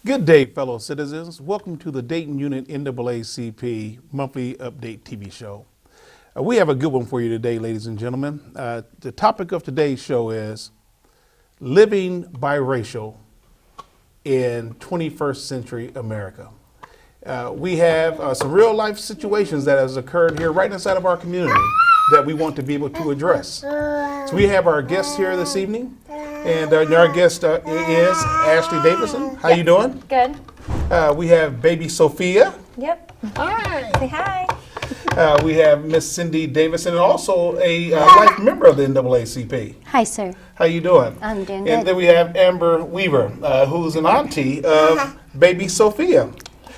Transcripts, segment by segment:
Good day, fellow citizens. Welcome to the Dayton Unit NAACP monthly update TV show. We have a good one for you today, ladies and gentlemen. The topic of today's show is living biracial in 21st century America. We have some real life situations that has occurred here right inside of our community that we want to be able to address. So we have our guest here this evening. And our guest is Ashley Davidson. How you doing? Good. We have baby Sophia. Yep. Hi. Say hi. We have Miss Cindy Davidson, and also a life member of the NAACP. Hi, sir. How you doing? I'm doing And good. then we have Amber Weaver, who's an auntie of baby Sophia.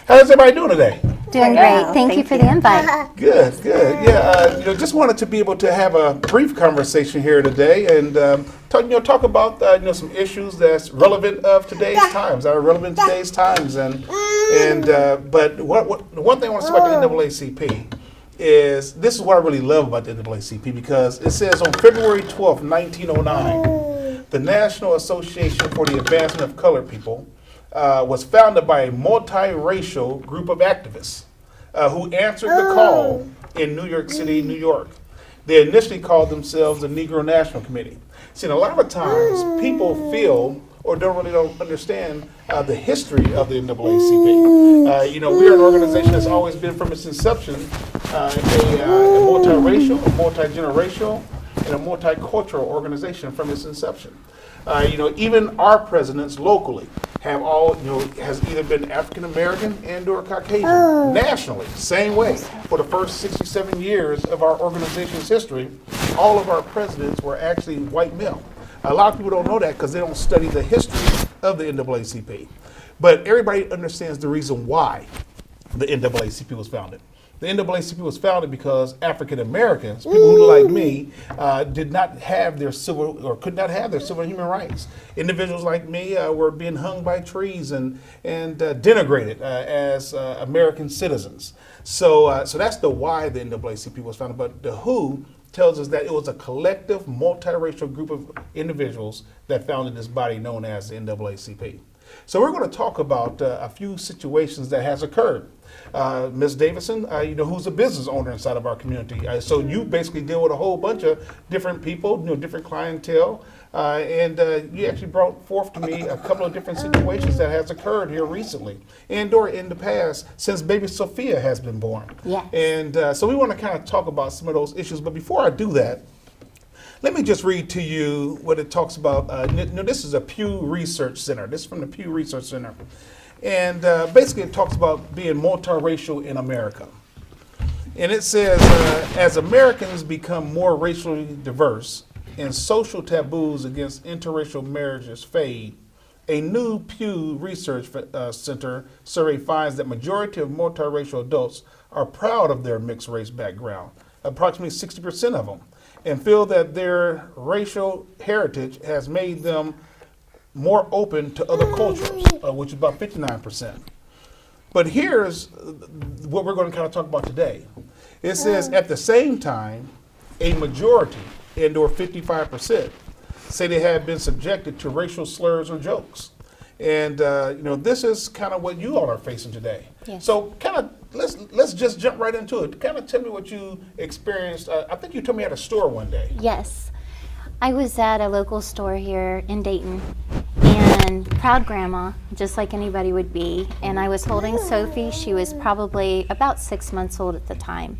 How's everybody doing today? Doing great. Thank you for the invite. Good, good. Yeah, just wanted to be able to have a brief conversation here today and talk about some issues that's relevant of today's times, that are relevant to today's times. But one thing I want to say about the NAACP is this is what I really love about the NAACP, because it says on February 12th, 1909, the National Association for the Advancement of Colored People was founded by a multiracial group of activists who answered the call in New York City, New York. They initially called themselves the Negro National Committee. See, a lot of times people feel or don't understand the history of the NAACP. We're an organization that's always been from its inception a multiracial, a multi-generational, and a multicultural organization from its inception. Even our presidents locally have has either been African American and or Caucasian. Nationally, same way. For the first 67 years of our organization's history, all of our presidents were actually white male. A lot of people don't know that because they don't study the history of the NAACP. But everybody understands the reason why the NAACP was founded. The NAACP was founded because African Americans, people who like me, did not have their civil or could not have their civil and human rights. Individuals like me were being hung by trees and denigrated as American citizens. So that's the why the NAACP was founded. But the who tells us that it was a collective, multiracial group of individuals that founded this body known as the NAACP. So we're going to talk about a few situations that has occurred. Ms. Davidson, who's a business owner inside of our community. So you basically deal with a whole bunch of different people, different clientele, and you actually brought forth to me a couple of different situations that has occurred here recently and or in the past since baby Sophia has been born. Yes. And so we want to kind of talk about some of those issues. But before I do that, let me just read to you what it talks about. This is a Pew Research Center. This is from the Pew Research Center. And basically it talks about being multiracial in America. And it says, as Americans become more racially diverse and social taboos against interracial marriages fade, a new Pew Research Center survey finds that majority of multiracial adults are proud of their mixed race background, approximately 60% of them, and feel that their racial heritage has made them more open to other cultures, which is about 59%. But here's what we're going to kind of talk about today. It says at the same time, a majority and or 55% say they have been subjected to racial slurs or jokes. And this is kind of what you all are facing today. Yes. So kind of let's just jump right into it. Kind of tell me what you experienced. I think you told me at a store one day. Yes. I was at a local store here in Dayton, and proud grandma, just like anybody would be, and I was holding Sophie. She was probably about 6 months old at the time.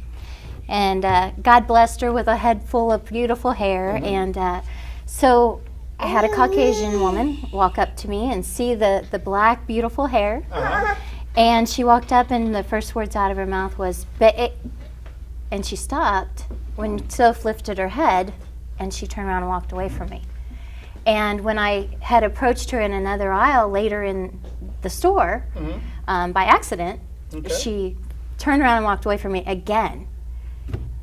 And God blessed her with a head full of beautiful hair. Mm-hmm. And so I had a Caucasian woman walk up to me and see the black, beautiful hair. Uh-huh. And she walked up, and the first words out of her mouth was, "Bae," and she stopped when Soph lifted her head, and she turned around and walked away from me. And when I had approached her in another aisle later in the store, mm-hmm. By accident, okay. She turned around and walked away from me again.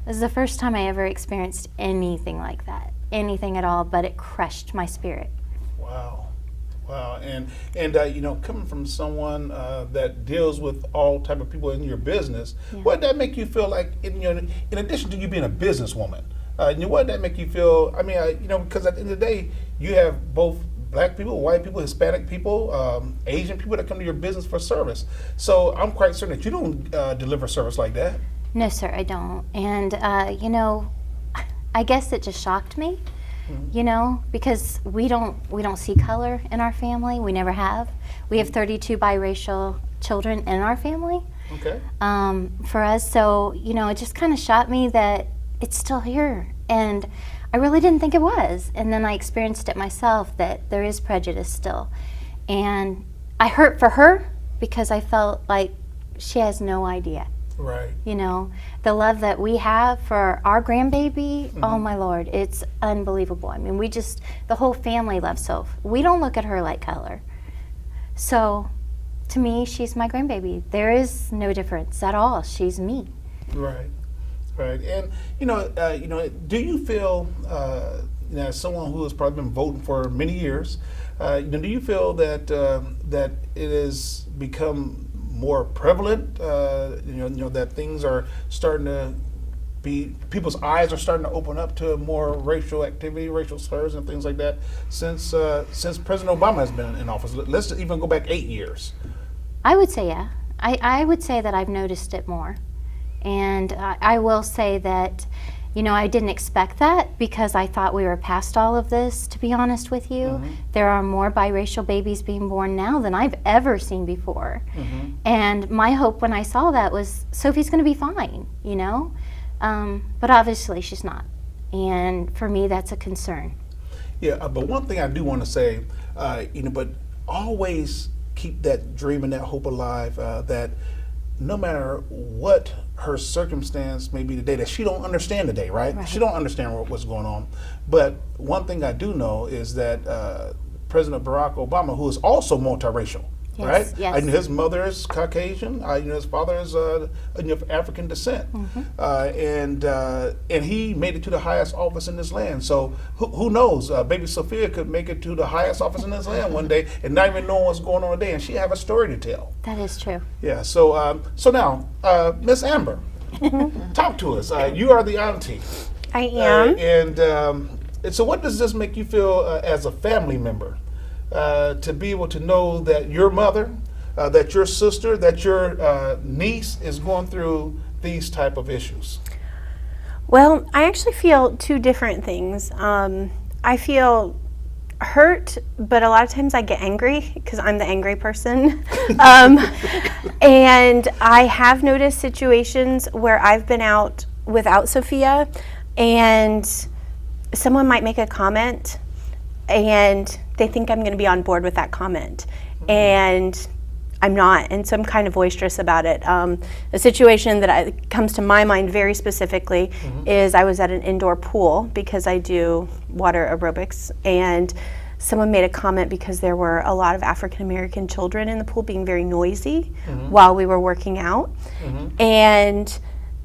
This is the first time I ever experienced anything like that, anything at all, but it crushed my spirit. Wow. Wow, and coming from someone that deals with all type of people in your business, yeah. What did that make you feel like? In addition to you being a businesswoman, what did that make you feel? I mean, because at the end of the day, you have both black people, white people, Hispanic people, Asian people that come to your business for service. So I'm quite certain that you don't deliver service like that. No, sir, I don't. And, you know, I guess it just shocked me, you know, because we don't see color in our family. We never have. We have 32 biracial children in our family. Okay. For us, so, you know, it just kind of shocked me that it's still here. And I really didn't think it was. And then I experienced it myself, that there is prejudice still. And I hurt for her because I felt like she has no idea. Right. You know, the love that we have for our grandbaby, oh my Lord, it's unbelievable. I mean, the whole family loves Soph. We don't look at her like color. So, to me, she's my grandbaby. There is no difference at all. She's me. Right. Right. And, you know, do you feel, you know, as someone who has probably been voting for many years, you know, do you feel that that it has become more prevalent, you know, that things are starting to be, people's eyes are starting to open up to more racial activity, racial slurs and things like that since President Obama has been in office? Let's even go back 8 years. I would say, yeah. I would say that I've noticed it more. And I will say that, you know, I didn't expect that because I thought we were past all of this, to be honest with you. There are more biracial babies being born now than I've ever seen before. And my hope when I saw that was Sophie's going to be fine, you know? But obviously she's not. And for me, that's a concern. Yeah, but one thing I do want to say, you know, but always keep that dream and that hope alive, that no matter what her circumstance may be today, that she don't understand today, right? She don't understand what's going on. But one thing I do know is that President Barack Obama, who is also multiracial, right? Yes. I know his mother is Caucasian. I know his father is of African descent, and he made it to the highest office in this land. So who knows? Baby Sophia could make it to the highest office in this land one day, and not even know what's going on today, and she have a story to tell. That is true. Yeah. So so now, Miss Amber, talk to us. You are the auntie. I am. And so, what does this make you feel as a family member? To be able to know that your mother, that your sister, that your niece is going through these type of issues? Well, I actually feel two different things. I feel hurt, but a lot of times I get angry because I'm the angry person. And I have noticed situations where I've been out without Sophia and someone might make a comment and they think I'm going to be on board with that comment, and I'm not, and so I'm kind of boisterous about it. A situation that comes to my mind very specifically is I was at an indoor pool because I do water aerobics, and someone made a comment because there were a lot of African American children in the pool being very noisy while we were working out, and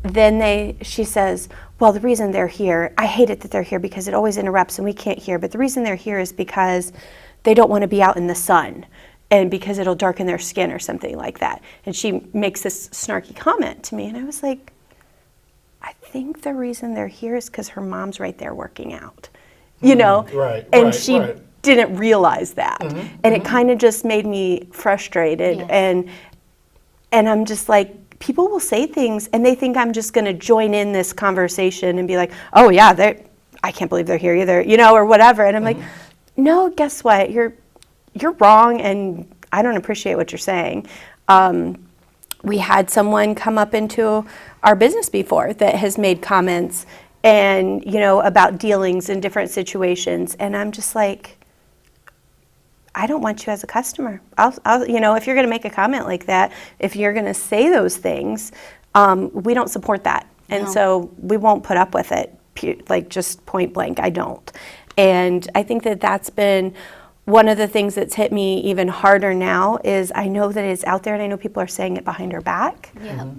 then she says, well, the reason they're here, I hate it that they're here because it always interrupts and we can't hear, but the reason they're here is because they don't want to be out in the sun and because it'll darken their skin or something like that. And she makes this snarky comment to me, and I was like, I think the reason they're here is because her mom's right there working out, you know? And she didn't realize that. And it kind of just made me frustrated. And I'm just like, people will say things and they think I'm just going to join in this conversation and be like, oh yeah, I can't believe they're here either, you know, or whatever. And I'm like, no, guess what? You're wrong, and I don't appreciate what you're saying. We had someone come up into our business before that has made comments and, you know, about dealings in different situations, and I'm just like, I don't want you as a customer. I'll you know, if you're going to make a comment like that, if you're going to say those things, we don't support that. And so we won't put up with it, like just point blank, I don't. And I think that that's been one of the things that's hit me even harder now is I know that it's out there and I know people are saying it behind our back.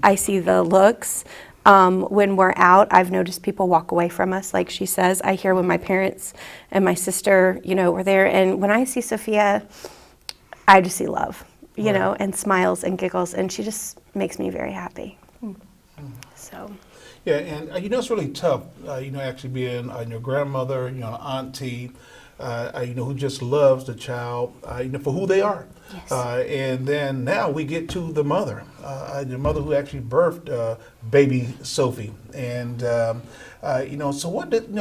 I see the looks. When we're out, I've noticed people walk away from us, like she says. I hear when my parents and my sister, you know, were there. And when I see Sophia, I just see love, you know, and smiles and giggles. And she just makes me very happy. So. Yeah, and you know, it's really tough, you know, actually being your grandmother, you know, auntie, who just loves the child, for who they are. Yes. And then now we get to the mother who actually birthed baby Sophie. And, so what did,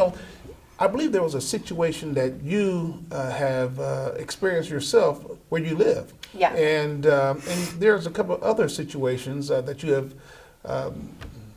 I believe there was a situation that you have experienced yourself where you live. Yeah. And there's a couple of other situations that you have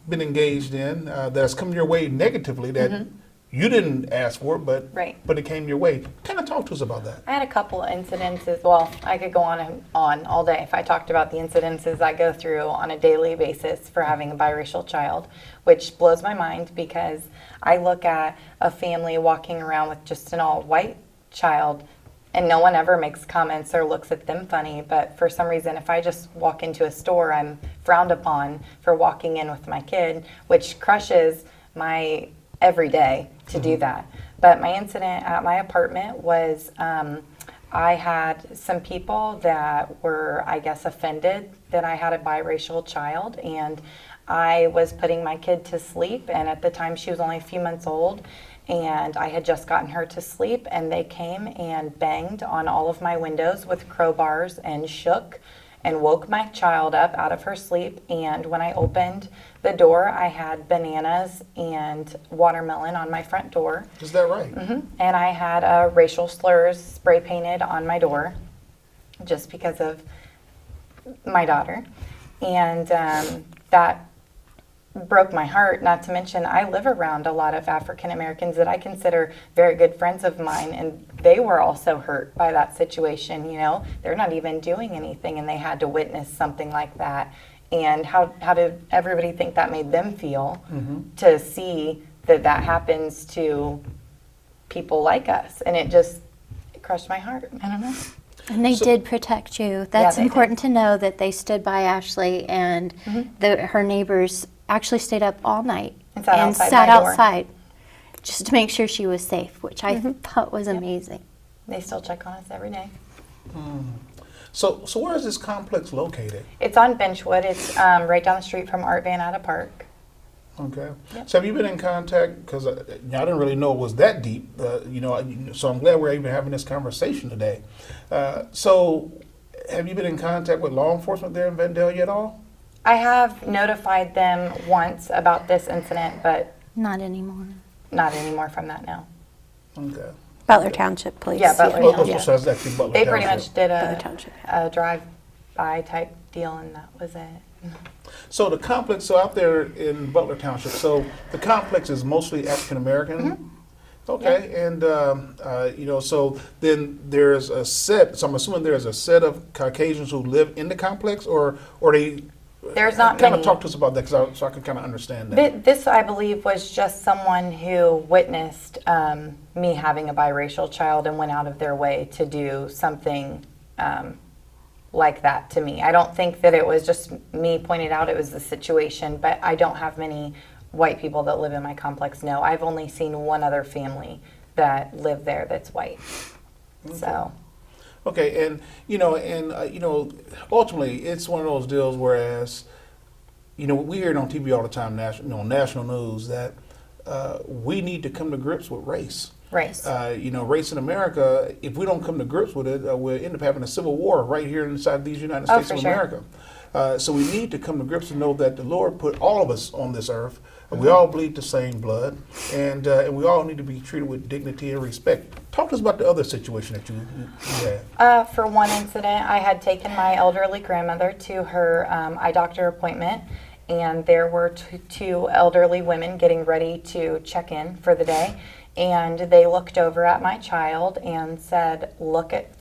been engaged in that's come your way negatively that you didn't ask for, but Right. but it came your way. Kind of talk to us about that. I had a couple of incidences. Well, I could go on and on all day if I talked about the incidences I go through on a daily basis for having a biracial child, which blows my mind because I look at a family walking around with just an all-white child and no one ever makes comments or looks at them funny. But for some reason, if I just walk into a store, I'm frowned upon for walking in with my kid, which crushes my every day to do that. But my incident at my apartment was I had some people that were, I guess, offended that I had a biracial child, and I was putting my kid to sleep, and at the time she was only a few months old, and I had just gotten her to sleep, and they came and banged on all of my windows with crowbars and shook and woke my child up out of her sleep. And when I opened the door, I had bananas and watermelon on my front door. Is that right? And I had racial slurs spray painted on my door just because of my daughter. And that broke my heart, not to mention I live around a lot of African Americans that I consider very good friends of mine, and they were also hurt by that situation. They're not even doing anything and they had to witness something like that. And how did everybody think that made them feel to see that happens to people like us? And it crushed my heart. I don't know. And they did protect you. That's they important to know that they stood by Ashley, and her neighbors actually stayed up all night And sat outside sat my door. outside just to make sure she was safe, which I thought was amazing. They still check on us every day. So where is this complex located? It's on Benchwood. It's right down the street from Art Van Atta Park. Okay. Yep. So have you been in contact? Because I didn't really know it was that deep. So I'm glad we're even having this conversation today. So have you been in contact with law enforcement there in Vandalia at all? I have notified them once about this incident, but Not anymore. not anymore from that now. Okay. Butler Township Police. Yeah, Butler Oh, Township. so that's actually Butler They pretty Township. much did Butler Township, a drive-by type deal, and that was it. So the complex, out there in Butler Township, so the complex is mostly African American. Okay, and so then there's a set. So I'm assuming there's a set of Caucasians who live in the complex, or they. There's not kind many. of talk to us about that, so I can kind of understand that. This, I believe, was just someone who witnessed me having a biracial child and went out of their way to do something like that to me. I don't think that it was just me pointed out it was the situation, but I don't have many white people that live in my complex. No, I've only seen one other family that live there that's white. So. Okay, and ultimately, it's one of those deals. Whereas, we hear it on TV all the time, national news, that we need to come to grips with race. Race. Race in America. If we don't come to grips with it, we'll end up having a civil war right here inside these United States for of sure. America. So we need to come to grips and know that the Lord put all of us on this earth. We all bleed the same blood, and we all need to be treated with dignity and respect. Talk to us about the other situation that you had. For one incident, I had taken my elderly grandmother to her eye doctor appointment, and there were two elderly women getting ready to check in for the day, and they looked over at my child and said,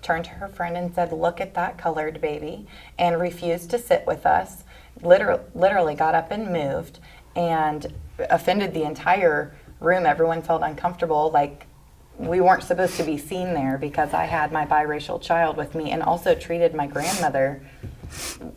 turned to her friend and said, "Look at that colored baby," and refused to sit with us. Literally got up and moved, and offended the entire room. Everyone felt uncomfortable, like we weren't supposed to be seen there because I had my biracial child with me, and also treated my grandmother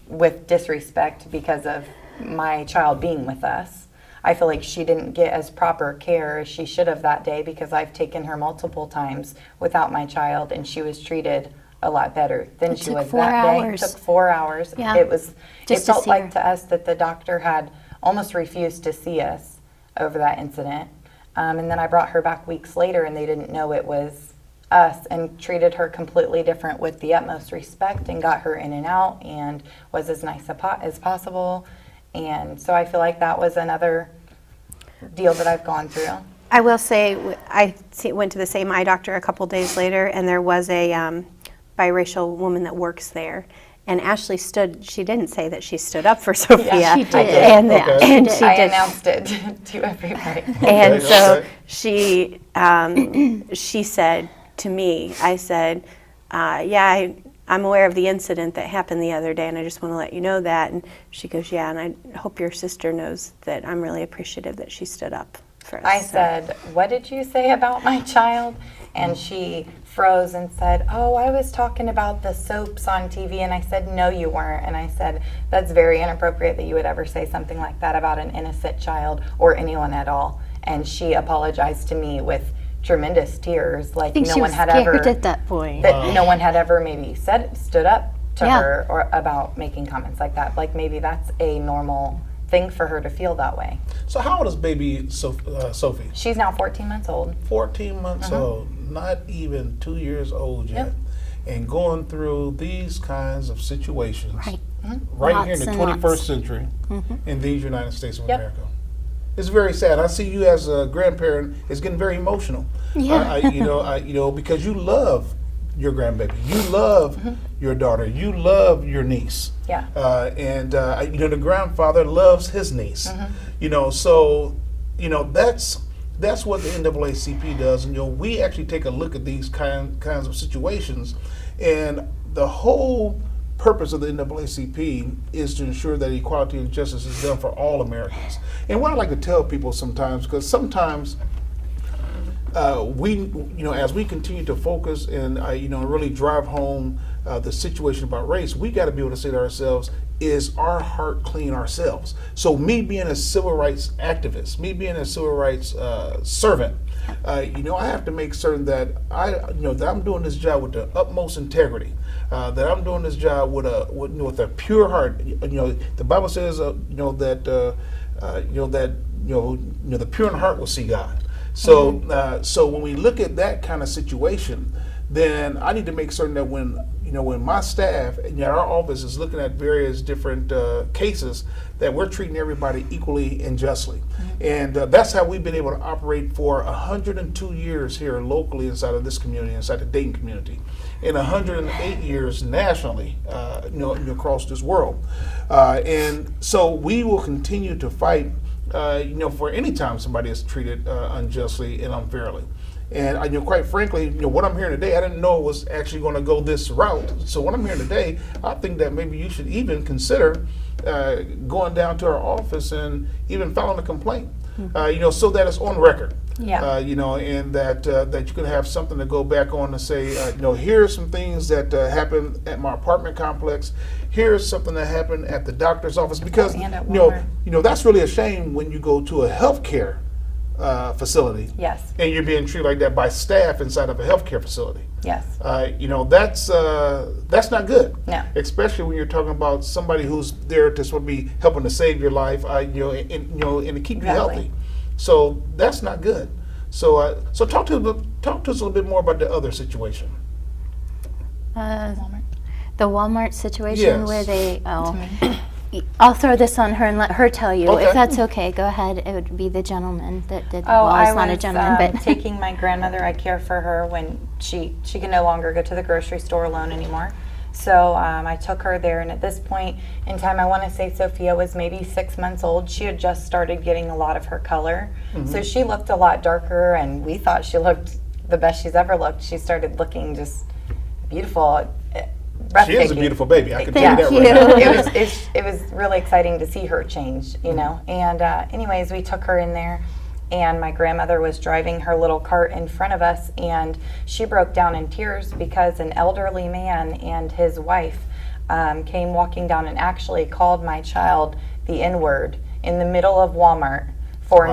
with disrespect because of my child being with us. I feel like she didn't get as proper care as she should have that day, because I've taken her multiple times without my child, and she was treated a lot better than It she took was 4 that hours. day. It took 4 hours. Yeah. It Just to felt see like her. to us that the doctor had almost refused to see us over that incident. And then I brought her back weeks later, and they didn't know it was us and treated her completely different with the utmost respect and got her in and out and was as nice as possible. And so I feel like that was another deal that I've gone through. I will say, went to the same eye doctor a couple days later, and there was a biracial woman that works there. And Ashley she didn't say that she stood up for Sophia. Yeah, she did. And, and she I did. announced it to everybody. And so Okay. she said to me, I said, I'm aware of the incident that happened the other day, and I just want to let you know that. And she goes, yeah, and I hope your sister knows that I'm really appreciative that she stood up for us. I said, what did you say about my child? And she froze and said, oh, I was talking about the soaps on TV. And I said, no, you weren't. And I said, that's very inappropriate that you would ever say something like that about an innocent child or anyone at all. And she apologized to me with tremendous tears, like I think no she one was had scared ever at that point. that no one had ever maybe stood up to Yeah. her or about making comments like that. Like maybe that's a normal thing for her to feel that way. So how old is baby Sophie? She's now 14 months old. 14 months old, not even 2 years old yet, Yep. and going through these kinds of situations Right. right here in the Lots and 21st lots. century in these United States of Yep. America. It's very sad. I see you as a grandparent is getting very emotional. Yeah. Because you love your grandbaby, you love your daughter, you love your niece. Yeah. The grandfather loves his niece. So that's what the NAACP does. And we actually take a look at these kinds of situations, and the whole purpose of the NAACP is to ensure that equality and justice is done for all Americans. And what I like to tell people sometimes, because sometimes as we continue to focus and really drive home the situation about race, we got to be able to say to ourselves, is our heart clean ourselves? So me being a civil rights activist, me being a civil rights servant, I have to make certain that that I'm doing this job with the utmost integrity, that I'm doing this job with a pure heart. The Bible says that the pure in heart will see God. So so when we look at that kind of situation, then I need to make certain that when my staff and our office is looking at various different cases, that we're treating everybody equally and justly. And that's how we've been able to operate for 102 years here locally inside of this community, inside the Dayton community, and 108 years nationally, across this world. And so we will continue to fight, for any time somebody is treated unjustly and unfairly. And quite frankly, what I'm hearing today, I didn't know it was actually going to go this route. So what I'm hearing today, I think that maybe you should even consider going down to our office and even filing a complaint, so that it's on record. Yeah. And that you could have something to go back on and say, here's some things that happened at my apartment complex. Here's something that happened at the doctor's office, because And at Walmart. that's really a shame when you go to a healthcare facility. Yes. And you're being treated like that by staff inside of a healthcare facility. Yes. That's not good. No. Especially when you're talking about somebody who's there to sort of be helping to save your life, and to keep you Exactly. healthy. So that's not good. So talk to us a little bit more about the other situation. The Walmart situation Yes. where I'll throw this on her and let her tell you. Okay. If that's okay, go ahead. It would be the gentleman that did. Oh, well, I it's not a was gentleman, but taking my grandmother. I care for her when she can no longer go to the grocery store alone anymore. So I took her there, and at this point in time, I want to say Sophia was maybe 6 months old. She had just started getting a lot of her color. So she looked a lot darker, and we thought she looked the best she's ever looked. She started looking just beautiful. She is a beautiful baby. I can tell Thank you that right you. now. It was really exciting to see her change, And anyways, we took her in there, and my grandmother was driving her little cart in front of us, and she broke down in tears because an elderly man and his wife came walking down and actually called my child the N-word in the middle of Walmart for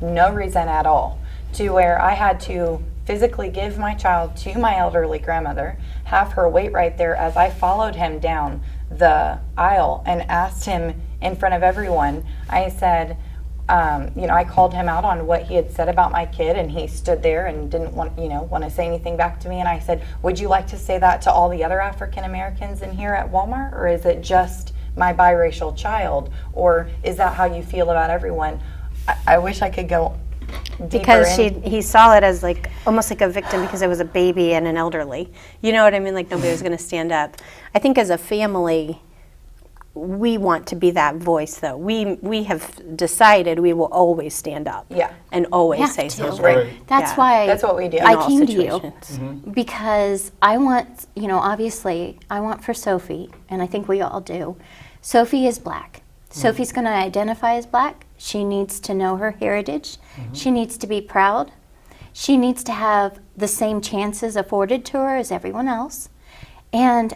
no reason at all, to where I had to physically give my child to my elderly grandmother, have her wait right there as I followed him down the aisle and asked him in front of everyone. I said, I called him out on what he had said about my kid, and he stood there and didn't want to say anything back to me. And I said, would you like to say that to all the other African Americans in here at Walmart, or is it just my biracial child, or is that how you feel about everyone? I wish I could go deeper Because in. he saw it as like almost like a victim because it was a baby and an elderly. You know what I mean? Like nobody was going to stand up. I think as a family, we want to be that voice, though. We have decided we will always stand up. Yeah. And always Have say to. something. Right. That's Yeah. why That's what we do. In I all came to you situations. because I want, obviously, I want for Sophie, and I think we all do. Sophie is black. Sophie's going to identify as black. She needs to know her heritage. She needs to be proud. She needs to have the same chances afforded to her as everyone else. And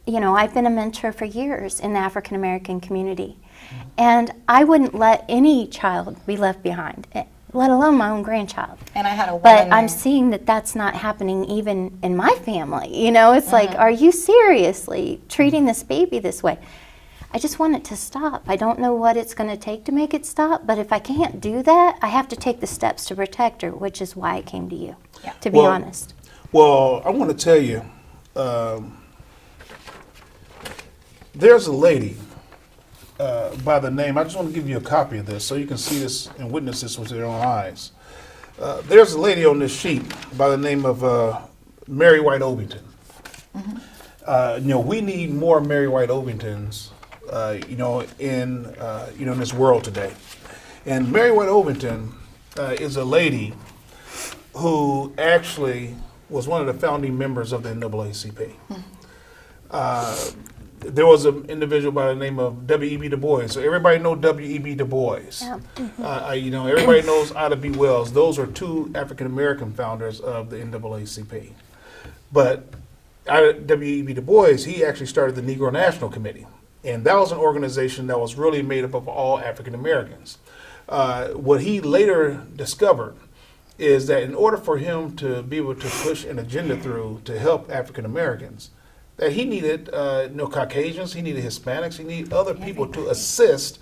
I've been a mentor for years in the African American community. And I wouldn't let any child be left behind, let alone my own grandchild. And I had a But woman I'm there. seeing that that's not happening even in my family. It's like, are you seriously treating this baby this way? I just want it to stop. I don't know what it's going to take to make it stop, but if I can't do that, I have to take the steps to protect her, which is why I came to you, Yeah. to be Well, honest. Well, I want to tell you, there's a lady by the name, I just want to give you a copy of this so you can see this and witness this with your own eyes. There's a lady on this sheet by the name of Mary White Ovington. We need more Mary White Ovingtons, in this world today. And Mary White Ovington is a lady who actually was one of the founding members of the NAACP. There was an individual by the name of W.E.B. Du Bois. So everybody know W.E.B. Du Bois. Yeah. Everybody knows Ida B. Wells. Those are two African American founders of the NAACP. But W.E.B. Du Bois, he actually started the Negro National Committee. And that was an organization that was really made up of all African Americans. What he later discovered is that in order for him to be able to push an agenda through to help African Americans, that he needed Caucasians, he needed Hispanics, he needed other people to assist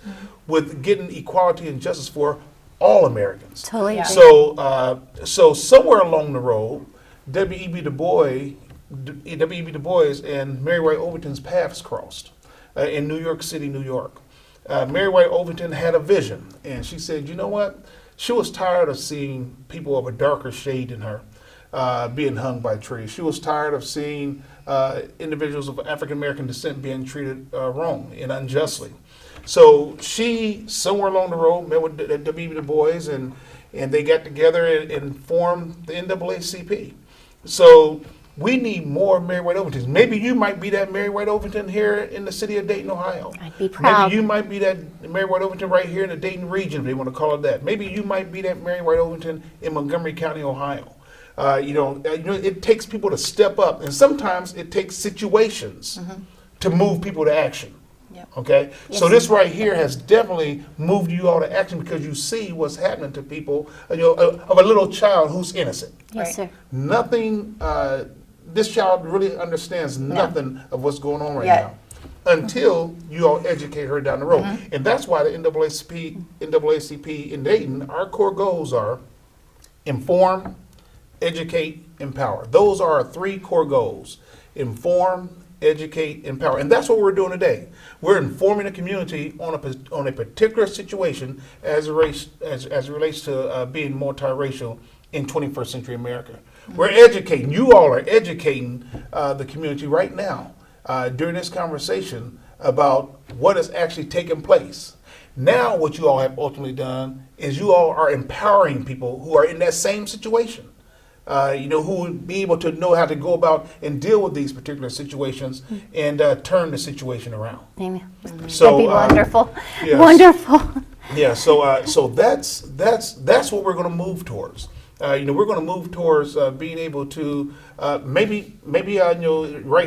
with getting equality and justice for all Americans. Totally Yeah. agree. So somewhere along the road, W.E.B. Du Bois and Mary White Ovington's paths crossed in New York City, New York. Mary White Ovington had a vision, and she said, you know what? She was tired of seeing people of a darker shade than her being hung by trees. She was tired of seeing individuals of African American descent being treated wrong and unjustly. So she, somewhere along the road, met with W.E.B. Du Bois, and they got together and formed the NAACP. So we need more Mary White Ovingtons. Maybe you might be that Mary White Ovington here in the city of Dayton, Ohio. I'd be proud. Maybe you might be that Mary White Ovington right here in the Dayton region, if they want to call it that. Maybe you might be that Mary White Ovington in Montgomery County, Ohio. It takes people to step up, and sometimes it takes situations to move people to action. Yep. Okay, so this right here has definitely moved you all to action because you see what's happening to people. Of a little child who's innocent. Yes, Right. sir. Nothing. This child really understands nothing of what's going on right Yeah. now until you all educate her down the road, and that's why the NAACP in Dayton, our core goals are inform, educate, empower. Those are our three core goals: inform, educate, empower, and that's what we're doing today. We're informing the community on a particular situation as it relates to being multiracial in 21st century America. We're educating. You all are educating the community right now during this conversation about what is actually taking place. Now, what you all have ultimately done is you all are empowering people who are in that same situation. Who would be able to know how to go about and deal with these particular situations and turn the situation around. Amen. So, That'd be wonderful. yes. Wonderful. Yeah. So that's what we're going to move towards. We're going to move towards being able to maybe right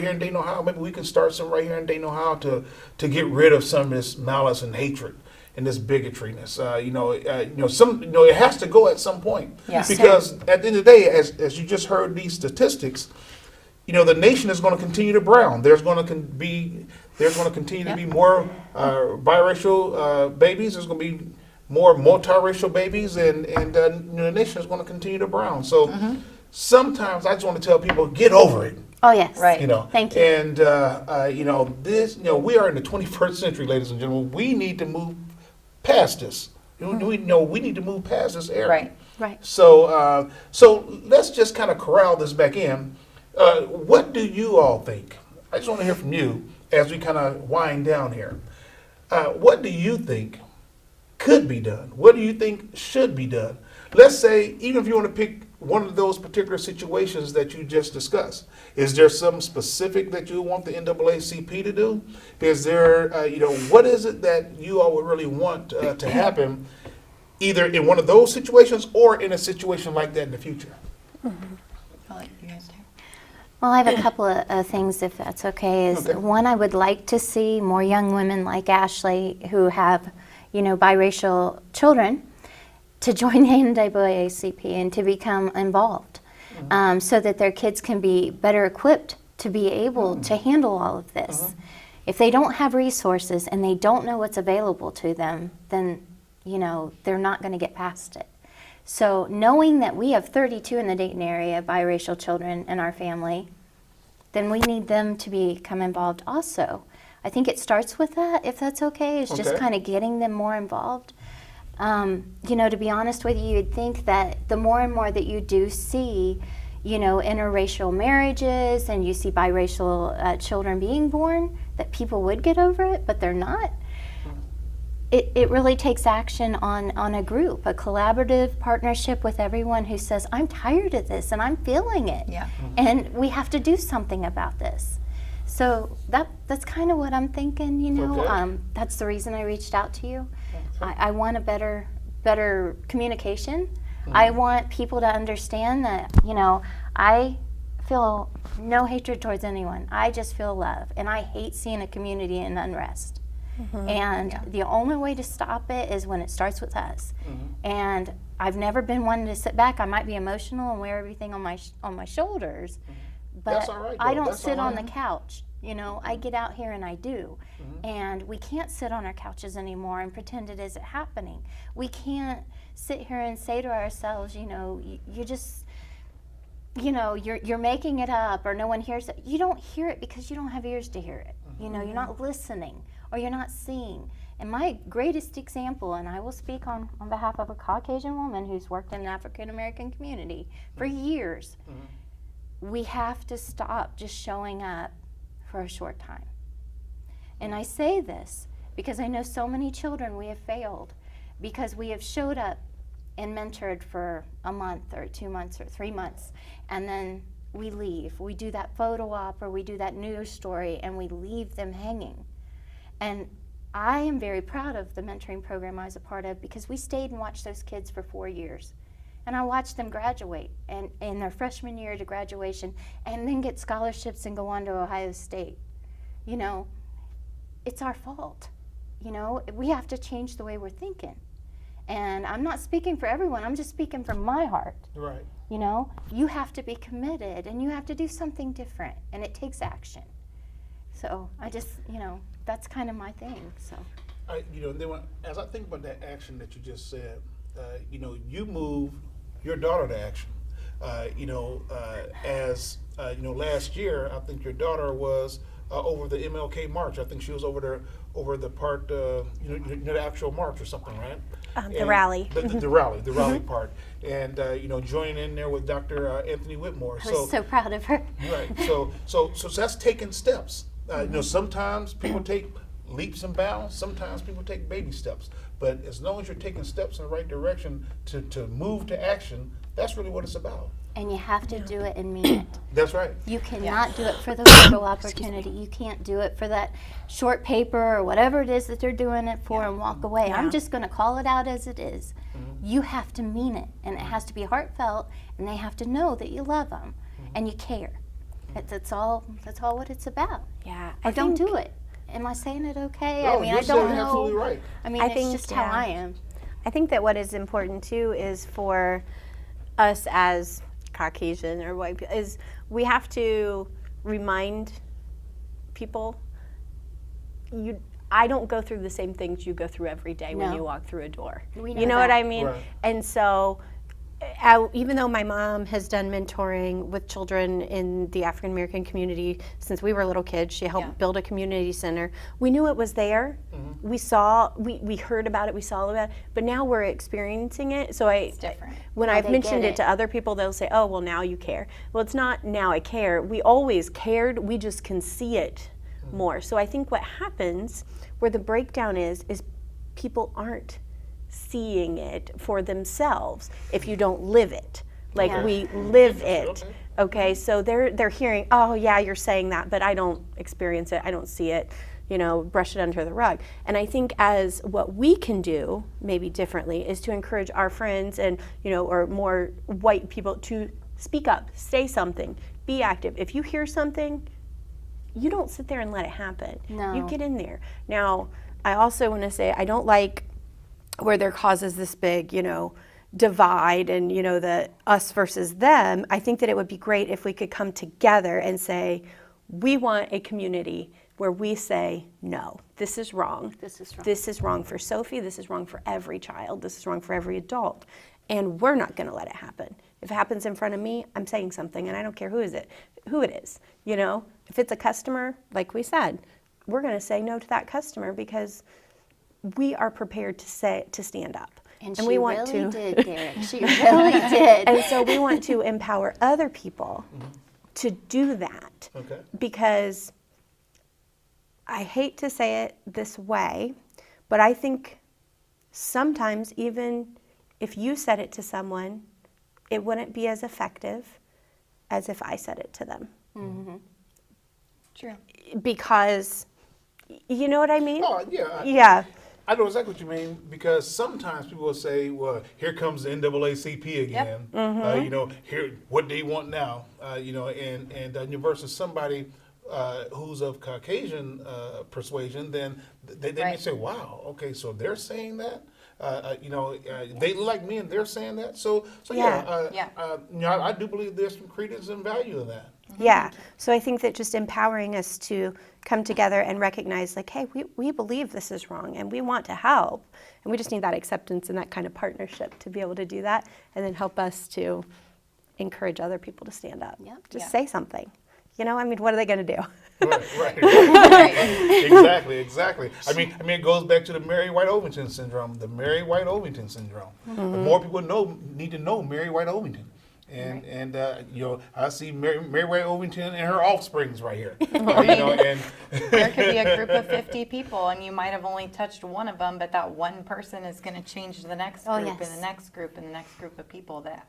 here in Dayton, Ohio. Maybe we can start some right here in Dayton, Ohio to get rid of some of this malice and hatred and this bigotriness. It has to go at some point. Yes. Because at the end of the day, as you just heard these statistics, the nation is going to continue to brown. There's going to continue to be more biracial babies. There's going to be more multiracial babies, and the nation is going to continue to brown. So sometimes I just want to tell people, get over it. Oh, yes. Right. You know, Thank you. And this, we are in the 21st century, ladies and gentlemen. We need to move past this. We need to move past this era. Right. Right. So, so let's just kind of corral this back in. What do you all think? I just want to hear from you as we kind of wind down here. What do you think could be done? What do you think should be done? Let's say, even if you want to pick one of those particular situations that you just discussed, is there something specific that you want the NAACP to do? Is there, what is it that you all would really want to happen, either in one of those situations or in a situation like that in the future? I'll let you guys take. Well, I have a couple of things, if that's okay. Okay. One, I would like to see more young women like Ashley who have, biracial children to join the NAACP and to become involved, so that their kids can be better equipped to be able to handle all of this. If they don't have resources and they don't know what's available to them, then they're not going to get past it. So knowing that we have 32 in the Dayton area biracial children in our family, then we need them to become involved also. I think it starts with that, if that's okay, is just Okay. kind of getting them more involved. To be honest with you, you'd think that the more and more that you do see, interracial marriages and you see biracial children being born, that people would get over it, but they're not. It really takes action on a group, a collaborative partnership with everyone who says, I'm tired of this and I'm feeling it. Yeah. And we have to do something about this. So that's kind of what I'm thinking, Okay. That's the reason I reached out to you. I want a better communication. I want people to understand that, I feel no hatred towards anyone. I just feel love. And I hate seeing a community in unrest. And the only way to stop it is when it starts with us. And I've never been one to sit back. I might be emotional and wear everything on my shoulders, but That's all right, I though. don't That's sit all on right. the couch. I get out here and I do. And we can't sit on our couches anymore and pretend it isn't happening. We can't sit here and say to ourselves, you just, you're making it up or no one hears it. You don't hear it because you don't have ears to hear it. You're not listening or you're not seeing. And my greatest example, and I will speak on behalf of a Caucasian woman who's worked in the African American community for years, we have to stop just showing up for a short time. And I say this because I know so many children we have failed because we have showed up and mentored for a month or 2 months or 3 months, and then we leave. We do that photo op or we do that news story and we leave them hanging. And I am very proud of the mentoring program I was a part of because we stayed and watched those kids for 4 years. And I watched them graduate and in their freshman year to graduation and then get scholarships and go on to Ohio State. It's our fault. We have to change the way we're thinking. And I'm not speaking for everyone, I'm just speaking from my heart. Right. You have to be committed and you have to do something different and it takes action. So I just, that's kind of my thing, so. As I think about that action that you just said, you move your daughter to action. Last year, I think your daughter was over the MLK march. I think she was over the part, the actual march or something, right? The rally. The rally part. And, joining in there with Dr. Anthony Whitmore. I was so proud of her. Right. So that's taking steps. Sometimes people take leaps and bounds. Sometimes people take baby steps. But as long as you're taking steps in the right direction to move to action, that's really what it's about. And you have to do it and mean it. That's right. You cannot do it for the photo opportunity. You can't do it for that short paper or whatever it is that they're doing it for and walk away. I'm just going to call it out as it is. You have to mean it, and it has to be heartfelt, and they have to know that you love them and you care. That's all what it's about. Yeah. Or don't do it. Am I saying it okay? No, I you're don't saying know. absolutely right. I it's think, just how yeah. I am. I think that what is important too is for us as Caucasian or white people is we have to remind people I don't go through the same things you go through every day when No. you walk through a door. We know You know what that. I mean? Right. And so, even though my mom has done mentoring with children in the African American community since we were little kids, she helped build a community center. We knew it was there. We saw, we heard about it, we saw about it, but now we're experiencing it. So It's different. when Yeah, I've they mentioned get it to other people, they'll say, "Oh, well, now you care." Well, it's not now I care. We always cared. We just can see it more. So I think what happens, where the breakdown is people aren't seeing it for themselves if you don't live it. Like Yeah. we live it. Okay, so they're hearing, "Oh yeah, you're saying that, but I don't experience it. I don't see it." You know, brush it under the rug. And I think as what we can do maybe differently is to encourage our friends and, you know, or more white people to speak up, say something, be active. If you hear something, you don't sit there and let it happen. No. You get in there. Now, I also want to say I don't like where there causes this big, you know, divide and, you know, the us versus them. I think that it would be great if we could come together and say, we want a community where we say, no, this is wrong. This is wrong. This is wrong for Sophie. This is wrong for every child. This is wrong for every adult. And we're not going to let it happen. If it happens in front of me, I'm saying something, and I don't care who it is. You know, if it's a customer, like we said, we're going to say no to that customer because we are prepared to stand up. And we she want really to. did, Derrick. She really did. And so we want to empower other people to do that. Okay. Because I hate to say it this way, but I think sometimes even if you said it to someone, it wouldn't be as effective as if I said it to them. True. Because, you know what I mean? Oh, yeah. Yeah. I know exactly what you mean, because sometimes people will say, well, here comes the NAACP again. You know, here, what they want now, you know, and versus somebody who's of Caucasian persuasion, then they may Right. say, wow, okay, so they're saying that? You know, they like me and they're saying that? So Yeah. you know, I do believe there's some credence and value in that. Yeah. So I think that just empowering us to come together and recognize, like, hey, we believe this is wrong and we want to help. And we just need that acceptance and that kind of partnership to be able to do that and then help us to encourage other people to stand up. Yep. Just Yeah. say something. You know, I mean, what are they going to do? Right. Exactly. I mean, it goes back to the Mary White Ovington syndrome. The Mary White Ovington syndrome. The more people need to know Mary White Ovington. And you know, I see Mary White Ovington and her offsprings right here. You know, and There could be a group of 50 people, and you might have only touched one of them, but that one person is going to change the next Oh, group, yes. and the next group, and the next group of people that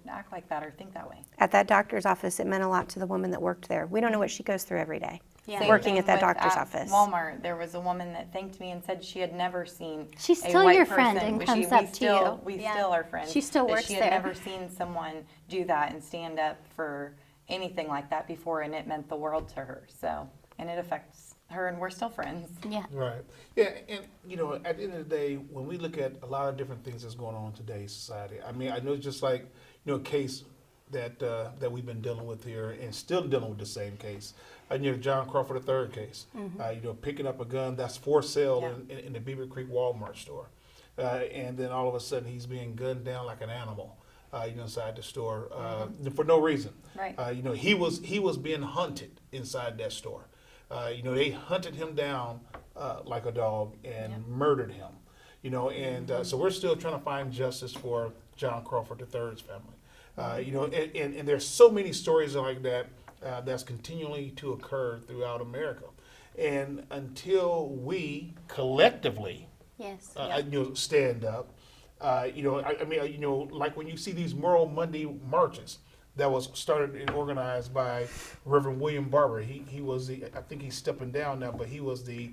act like that or think that way. At that doctor's office, it meant a lot to the woman that worked there. We don't know what she goes through every day. Yeah. Same Working thing at that with doctor's office. Walmart, there was a woman that thanked me and said she had never seen She's a still white your friend person, and but comes we up to still, you. We Yeah. still are friends. She still that works she had there. never seen someone do that and stand up for anything like that before, and it meant the world to her. So, and it affects her, and we're still friends. Yeah. right, yeah, and you know, at the end of the day, when we look at a lot of different things that's going on in today's society, I mean, I know just like, you know, a case that we've been dealing with here and still dealing with the same case. You know, John Crawford III case. You know, picking up a gun that's for sale in the Beaver Creek Walmart store, and then all of a sudden he's being gunned down like an animal. You know, inside the store for no reason. Right. You know, he was being hunted inside that store. You know, they hunted him down like a dog and murdered him. You know, and so we're still trying to find justice for John Crawford III's family. You know, and there's so many stories like that that's continually to occur throughout America. And until we collectively, Yes. you know, stand up, you know, I mean, you know, like when you see these Moral Monday marches that was started and organized by Reverend William Barber. He was I think he's stepping down now, but he was the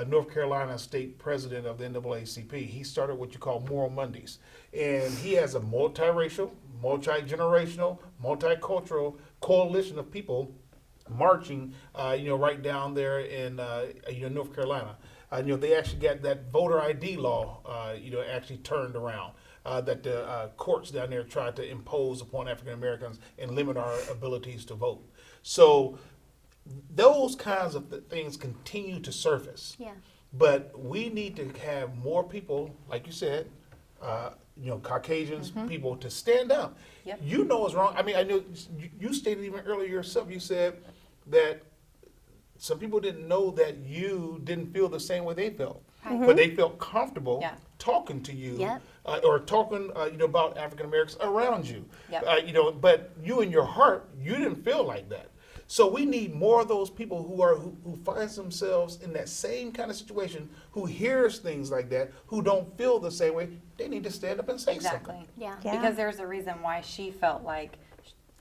North Carolina state president of the NAACP. He started what you call Moral Mondays. And he has a multiracial, multi-generational, multicultural coalition of people marching, you know, right down there in, you know, North Carolina. You know, they actually got that voter ID law, you know, actually turned around. That the courts down there tried to impose upon African Americans and limit our abilities to vote. So those kinds of things continue to surface. Yeah. But we need to have more people, like you said, Caucasians, people to stand up. Yep. You know what's wrong. I mean, I know you stated even earlier yourself, you said that some people didn't know that you didn't feel the same way they felt. But they felt comfortable Yeah. talking to you Yep. or talking about African Americans around you. Yep. But you in your heart, you didn't feel like that. So we need more of those people who finds themselves in that same kind of situation, who hears things like that, who don't feel the same way. They need to stand up and say Exactly. something. Yeah. Yeah. Because there's a reason why she felt like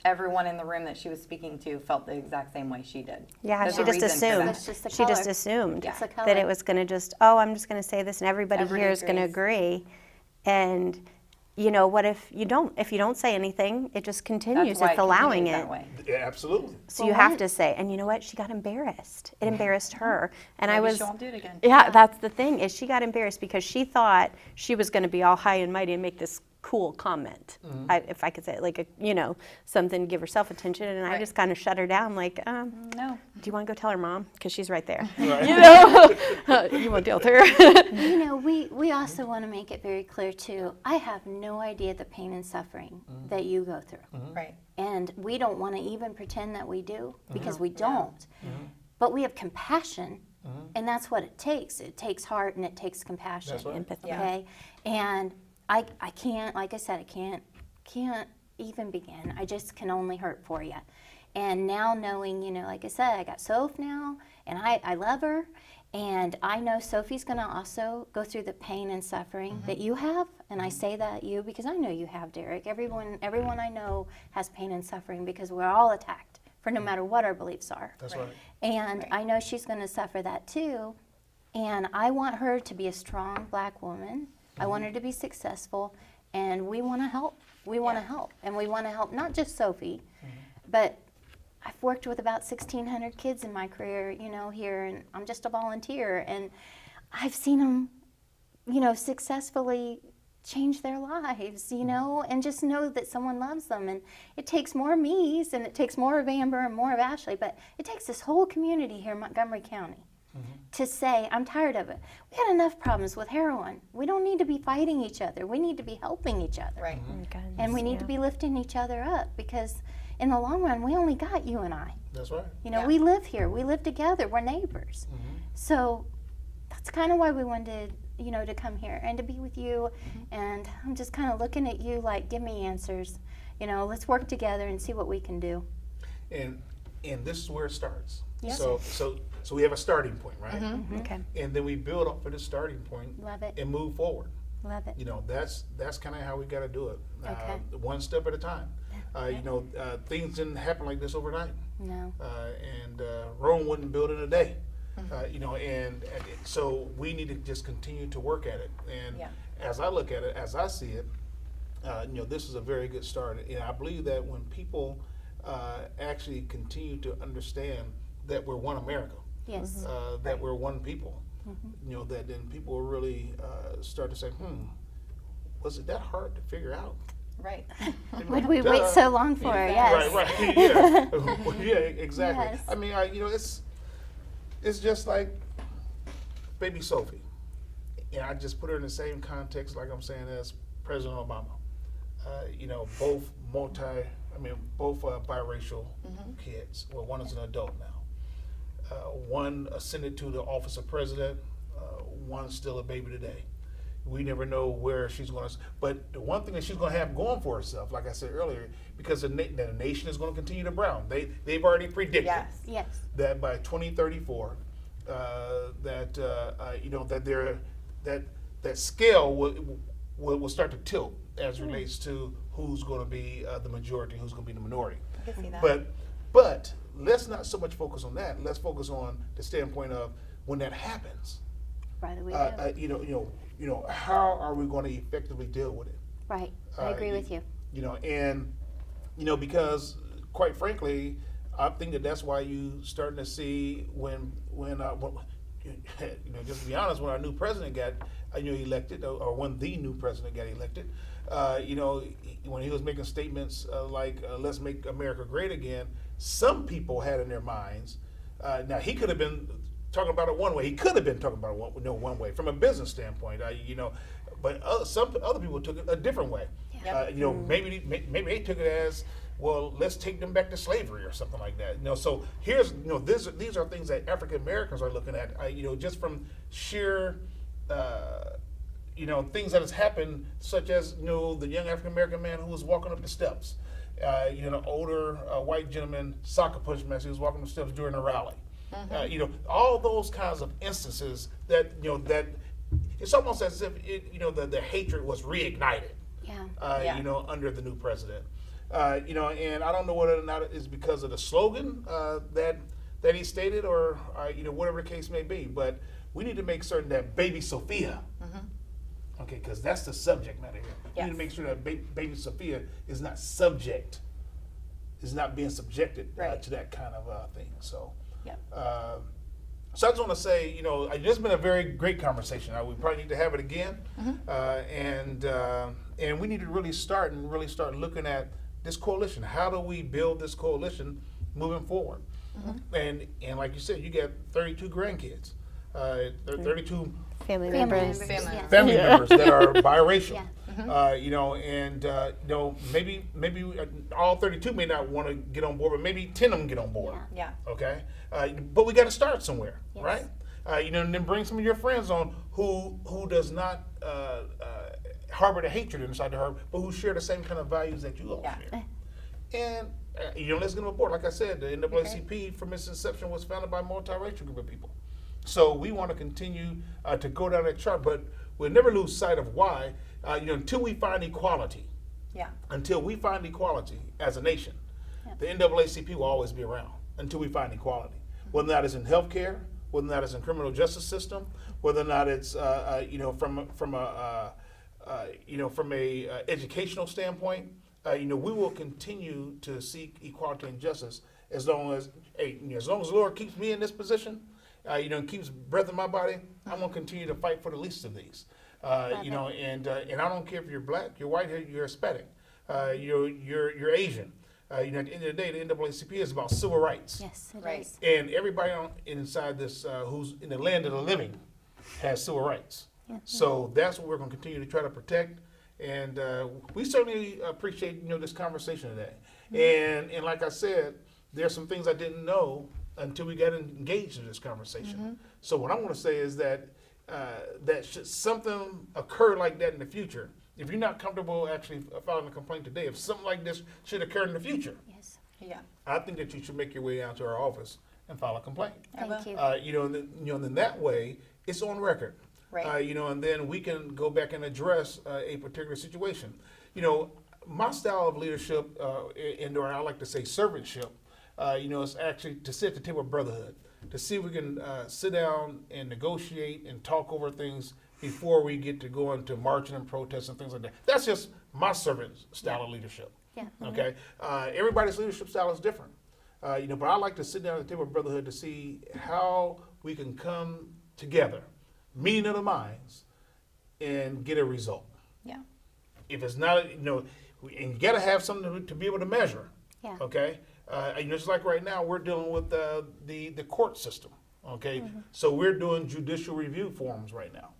everyone in the room that she was speaking to felt the exact same way she did. Yeah, There's she a just reason for assumed. that. It's just the She just color. assumed It's the that color. it was going to just, oh, I'm just going to say this, and everybody Everybody here is going to agrees. agree. And what if you don't say anything? It just continues. That's why It's allowing continues it. that way. Yeah, absolutely. So Well, you have one- to say, and you know what? She got embarrassed. It embarrassed her, and I Maybe was. she won't do it again. Yeah, that's the thing, is she got embarrassed because she thought she was going to be all high and mighty and make this cool comment, if I could say it, like something to give herself attention, and I Right. just kind of shut her down, like, No. do you want to go tell her mom? Because she's right there. Right. You won't deal with her. We also want to make it very clear too. I have no idea the pain and suffering that you go through. Right. And we don't want to even pretend that we do, because we don't. But we have compassion, and that's what it takes. It takes heart and it takes compassion. That's right. Empathy. Yeah. Okay? And I can't, like I said, I can't even begin. I just can only hurt for you. And now knowing, like I said, I got Soph now, and I love her, and I know Sophie's going to also go through the pain and suffering that you have, and I say that you because I know you have, Derrick. Everyone I know has pain and suffering because we're all attacked for no matter what our beliefs are. That's right. And I know she's going to suffer that too. And I want her to be a strong black woman. I want her to be successful. And we want to help. We want to help. And we want to help not just Sophie, but I've worked with about 1,600 kids in my career, here. And I'm just a volunteer. And I've seen them, successfully change their lives, and just know that someone loves them. And it takes more me's, and it takes more of Amber and more of Ashley, but it takes this whole community here in Montgomery County to say, I'm tired of it. We had enough problems with heroin. We don't need to be fighting each other. We need to be helping each other. Right. And we need to be lifting each other up, because in the long run, we only got you and I. That's right. Yeah. We live here. We live together. We're neighbors. So that's kind of why we wanted, to come here and to be with you. And I'm just kind of looking at you like, give me answers. Let's work together and see what we can do. And this is where it starts. Yes. So we have a starting point, right? Okay. And then we build up for the starting point Love it. and move forward. Love it. That's kind of how we got to do it. Okay. One step at a time. Things didn't happen like this overnight. No. And Rome wasn't built in a day. And so we need to just continue to work at it. And Yeah. as I look at it, as I see it, this is a very good start. And I believe that when people actually continue to understand that we're one America, Yes. that we're one people, that then people will really start to say, was it that hard to figure out? Right. Would we wait so long for her? Yes. Right, yeah. Yeah, exactly. Yes. I mean, it's just like baby Sophie. And I just put her in the same context, like I'm saying, as President Obama. Both biracial kids. Well, one is an adult now. One ascended to the office of president. One's still a baby today. We never know where she's going to. But the one thing that she's going to have going for herself, like I said earlier, because the nation is going to continue to brown. They've already predicted Yes. Yes. that by 2034, that scale will start to tilt as relates to who's going to be the majority, who's going to be the minority. I can see that. But let's not so much focus on that. Let's focus on the standpoint of when that happens. Right. We do. How are we going to effectively deal with it? Right. I agree with you. Because quite frankly, I think that's why you starting to see when just to be honest, when our new president got elected, or when the new president got elected, when he was making statements like "Let's make America great again," some people had in their minds. Now he could have been talking about it one way. He could have been talking about it one way from a business standpoint. But some other people took it a different way. Yep. Maybe they took it as, well, let's take them back to slavery or something like that. So here's these are things that African Americans are looking at. Just from sheer things that has happened, such as the young African American man who was walking up the steps. An older white gentleman sucker punched him as he was walking up the steps during a rally. All those kinds of instances that that it's almost as if the hatred was reignited. Under the new president. And I don't know whether or not it's because of the slogan that he stated, or whatever the case may be. But we need to make certain that baby Sophia, okay, because that's the subject matter here. Yes. We need to make sure that baby Sophia is not being subjected to that kind of thing. So. Yep. So I just want to say, it's been a very great conversation. We probably need to have it again, and we need to really start looking at this coalition. How do we build this coalition moving forward? And like you said, you got 32 grandkids, 32 Family members. family members that are biracial. Yeah. Maybe all 32 may not want to get on board, but maybe 10 of them get on board. Yeah. Okay, but we got to start somewhere, Yes. right? And then bring some of your friends on who does not harbor the hatred inside of her, but who share the same kind of values that you all share. And let's get them aboard. Like I said, the NAACP from its inception was founded by a multiracial group of people. So we want to continue to go down that chart, but we'll never lose sight of why. Until we find equality. Yeah. Until we find equality as a nation, the NAACP will always be around until we find equality. Whether or not it's in healthcare, whether or not it's in criminal justice system, whether or not it's from a educational standpoint, we will continue to seek equality and justice as long as the Lord keeps me in this position. Keeps breath in my body. I'm gonna continue to fight for the least of these. And I don't care if you're black, you're white, you're Hispanic, you're Asian. At the end of the day, the NAACP is about civil rights. Yes, it Right. is. And everybody inside this who's in the land of the living has civil rights. Yeah. So that's what we're going to continue to try to protect. And we certainly appreciate this conversation today. And like I said, there's some things I didn't know until we got engaged in this conversation. So what I'm going to say is that should something occur like that in the future, if you're not comfortable actually filing a complaint today, if something like this should occur in the future, Yes. Yeah. I think that you should make your way down to our office and file a complaint. Thank you. Then that way it's on record. Right. And then we can go back and address a particular situation. My style of leadership, or I like to say servantship, is actually to sit at the table of brotherhood, to see if we can sit down and negotiate and talk over things before we get to go into marching and protests and things like that. That's just my servant style of leadership. Yeah. Okay. Everybody's leadership style is different. But I like to sit down at the table of brotherhood to see how we can come together, meeting of the minds, and get a result. Yeah. If it's not, and you got to have something to be able to measure. Yeah. Okay. Just like right now, we're dealing with the court system. Okay. So we're doing judicial review forms right now,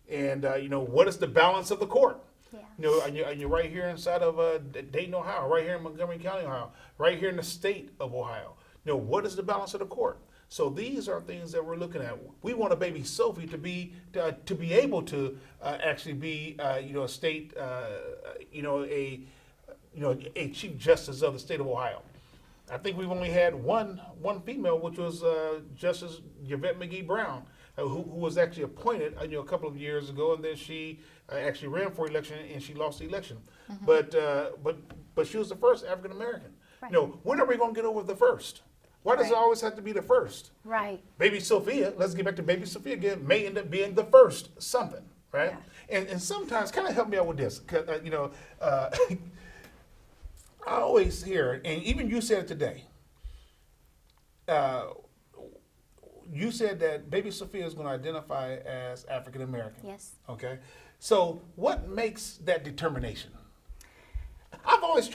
and what is the balance of the court? Yeah. And you're right here inside of Dayton, Ohio, right here in Montgomery County, Ohio, right here in the state of Ohio. What is the balance of the court? So these are things that we're looking at. We want a baby Sophie to be able to actually be a state a chief justice of the state of Ohio. I think we've only had one female, which was Justice Yvette McGee Brown, who was actually appointed a couple of years ago, and then she actually ran for election and she lost the election. But she was the first African American. Right. When are we going to get over the first? Why does it always have to be the first? Right. Baby Sophia, let's get back to Baby Sophia again, may end up being the first something, right? Yeah. And sometimes, kind of help me out with this, 'cause, I always hear, and even you said it today, you said that Baby Sophia is going to identify as African American. Yes. Okay. So what makes that determination? I've always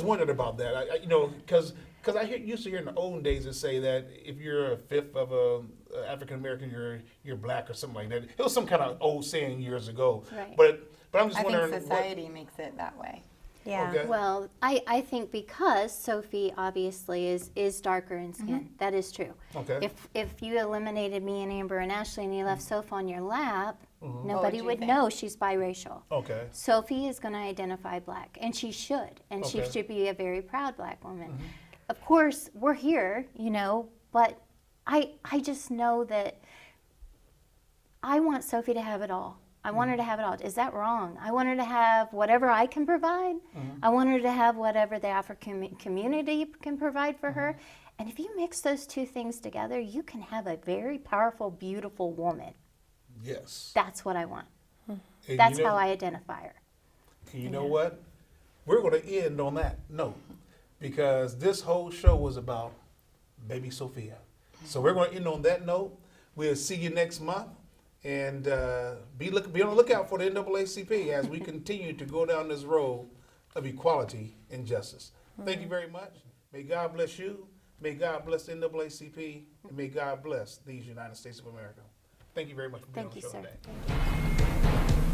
wondered about that. Because because I used to hear in the old days to say that if you're a fifth of a African American, you're black or something like that. It was some kind of old saying years ago. Right. But I'm just I wondering. think society makes it that way. Yeah. Okay. Well, I think because Sophie obviously is darker in skin. That is true. Okay. If you eliminated me and Amber and Ashley and you left Soph on your lap, nobody you would think? know she's biracial. Okay. Sophie is going to identify black, and she should, and she Okay. should be a very proud black woman. Of course, we're here, but I just know that I want Sophie to have it all. I want her to have it all. Is that wrong? I want her to have whatever I can provide. I want her to have whatever the African community can provide for her. And if you mix those two things together, you can have a very powerful, beautiful woman. Yes. That's what I want. And That's you know- how I identify her. And you know what? We're going to end on that note because this whole show was about baby Sophia. So we're going to end on that note. We'll see you next month. And be on the lookout for the NAACP as we continue to go down this road of equality and justice. Thank you very much. May God bless you. May God bless the NAACP. And may God bless these United States of America. Thank you very much for being Thank on the you, show sir. today.